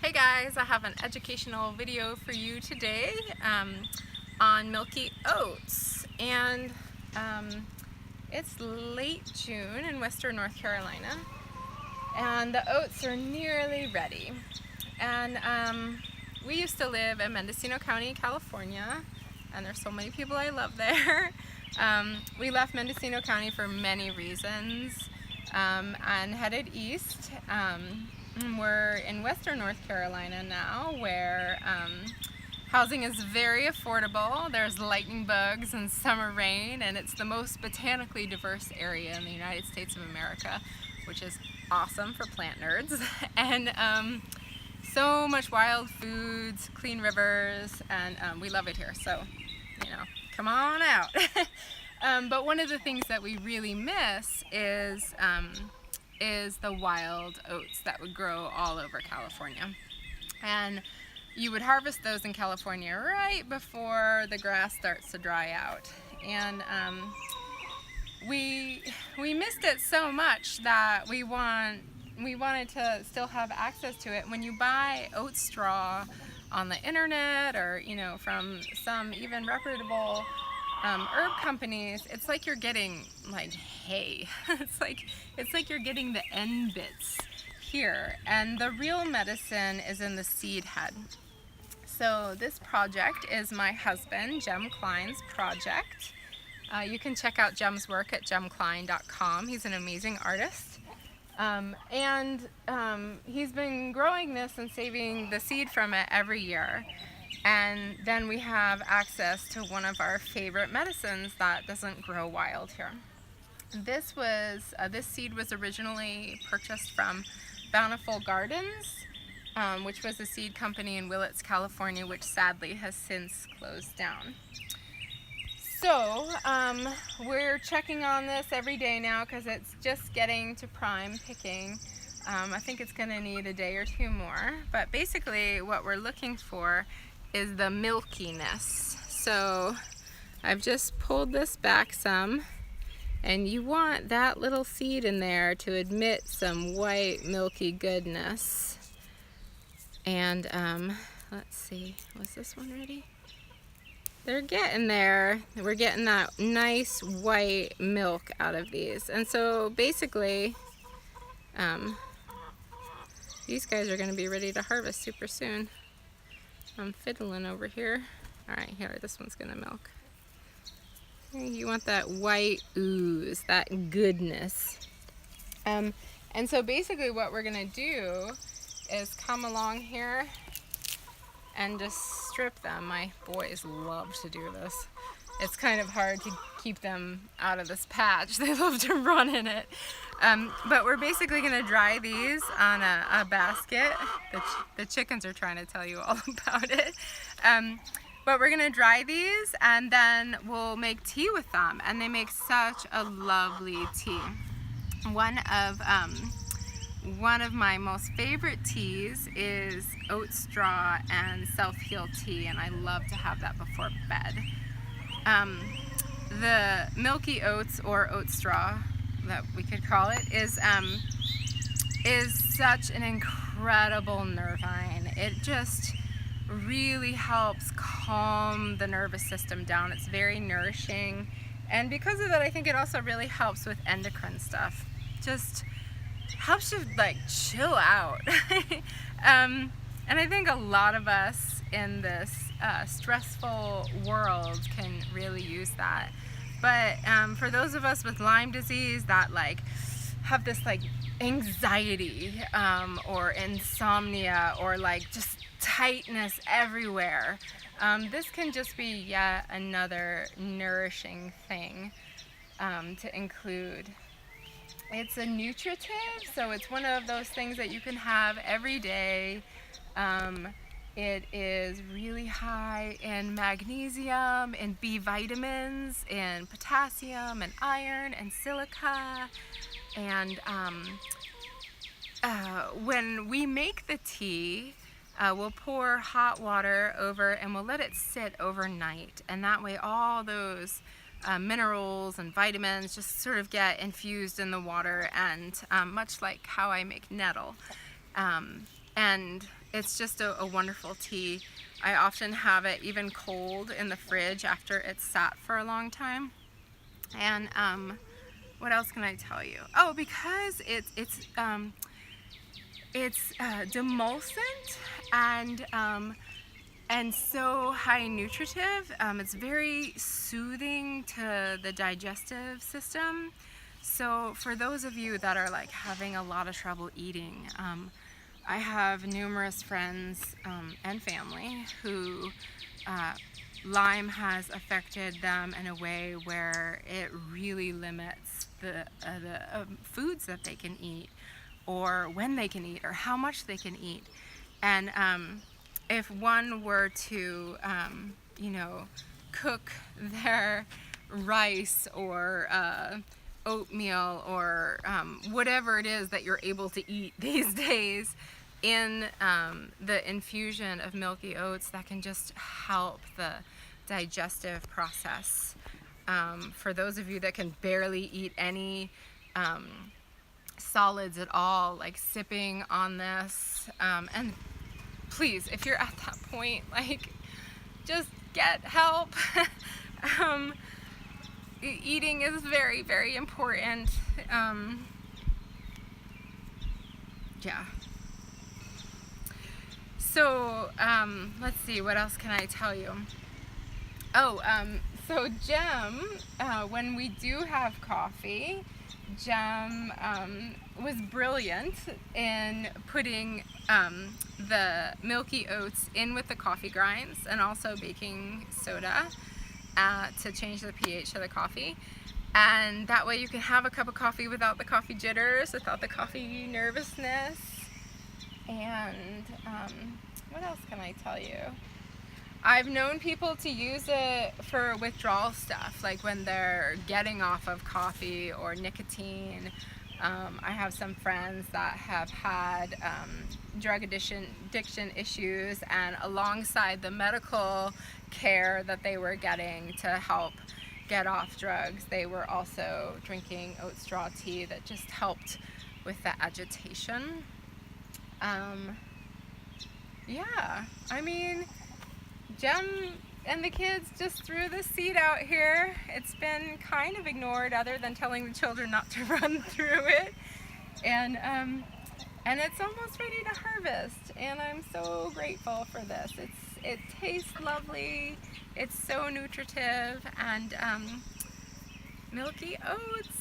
Hey guys, I have an educational video for you today on Milky Oats, and it's late June in western North Carolina, and the oats are nearly ready. And we used to live in Mendocino County, California, and there's so many people I love there. We left Mendocino County for many reasons and headed east. We're in western North Carolina now, where housing is very affordable. There's lightning bugs and summer rain, and it's the most botanically diverse area in the United States of America, which is awesome for plant nerds. And so much wild foods, clean rivers, and we love it here. So, you know, come on out. But one of the things that we really miss is the wild oats that would grow all over California. And you would harvest those in California right before the grass starts to dry out. And we missed it so much that we wanted to still have access to it. When you buy oat straw on the internet, or from some even reputable herb companies, it's like you're getting like hay. it's like you're getting the end bits here, and the real medicine is in the seed head. So this project is my husband Jem Klein's project. You can check out Jem's work at jemklein.com. He's an amazing artist, and he's been growing this and saving the seed from it every year. And then we have access to one of our favorite medicines that doesn't grow wild here. This seed was originally purchased from Bountiful Gardens, which was a seed company in Willits, California, which sadly has since closed down. So we're checking on this every day now because it's just getting to prime picking. I think it's going to need a day or two more, but basically what we're looking for is the milkiness. So I've just pulled this back some, and you want that little seed in there to emit some white milky goodness. And let's see, was this one ready? They're getting there. We're getting that nice white milk out of these. And so basically these guys are going to be ready to harvest super soon. I'm fiddling over here. Alright, here, this one's gonna milk. You want that white ooze, that goodness. And so basically what we're gonna do is come along here and just strip them. My boys love to do this. It's kind of hard to keep them out of this patch. They love to run in it. But we're basically going to dry these on a basket. The chickens are trying to tell you all about it. But we're going to dry these, and then we'll make tea with them. And they make such a lovely tea. One of my most favorite teas is oat straw and self-heal tea, and I love to have that before bed. The Milky Oats, or oat straw that we could call it, is such an incredible nervine. It just really helps calm the nervous system down. It's very nourishing, and because of that, I think it also really helps with endocrine stuff. Just helps you like chill out. And I think a lot of us in this stressful world can really use that. But for those of us with Lyme disease that like have this like anxiety or insomnia or like just tightness everywhere, this can just be yet another nourishing thing to include. It's a nutritive, so it's one of those things that you can have every day. It is really high in magnesium, in B vitamins, in potassium, and iron, and silica. And when we make the tea, we'll pour hot water over and we'll let it sit overnight. And that way all those minerals and vitamins just sort of get infused in the water, and much like how I make nettle. And it's just a wonderful tea. I often have it even cold in the fridge after it's sat for a long time. And what else can I tell you? Oh, because it's demulcent and so high nutritive. It's very soothing to the digestive system. So for those of you that are like having a lot of trouble eating, I have numerous friends and family who Lyme has affected them in a way where it really limits the foods that they can eat, or when they can eat, or how much they can eat. And if one were to, you know, cook their rice or oatmeal or whatever it is that you're able to eat these days in the infusion of Milky Oats, that can just help the digestive process. For those of you that can barely eat any solids at all, like sipping on this, and please, if you're at that point, like, just get help. Eating is very, very important. Yeah. So, let's see, what else can I tell you? Oh, so Jem, when we do have coffee, Jem was brilliant in putting the Milky Oats in with the coffee grinds and also baking soda to change the pH of the coffee. And that way you can have a cup of coffee without the coffee jitters, without the coffee nervousness. And what else can I tell you? I've known people to use it for withdrawal stuff, like when they're getting off of coffee or nicotine. I have some friends that have had drug addiction issues, and alongside the medical care that they were getting to help get off drugs, they were also drinking oat straw tea that just helped with the agitation. Yeah, I mean, Jem and the kids just threw the seed out here. It's been kind of ignored, other than telling the children not to run through it. And it's almost ready to harvest, and I'm so grateful for this. It tastes lovely, it's so nutritive, and Milky Oats